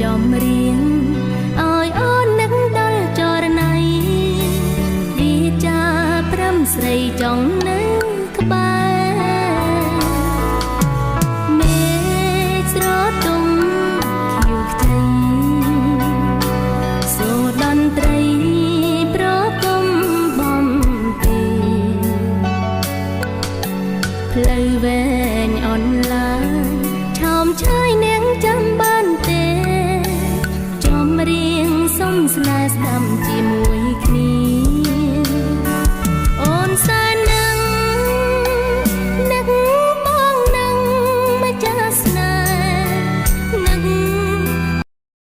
ចំរៀងឲ្យអូននឹកដល់ចរណៃវាចាព្រមស្រីចង់នៅក្បែរមេឃស្រទុំខៀវខ្ចីសូរតន្ត្រីប្រគំបំពេផ្លូវវែងអនឡាញឆោមឆាយនាងចាំបានទេចំរៀងសុំស្នេហ៍ស្ដាំជាមួយគ្នា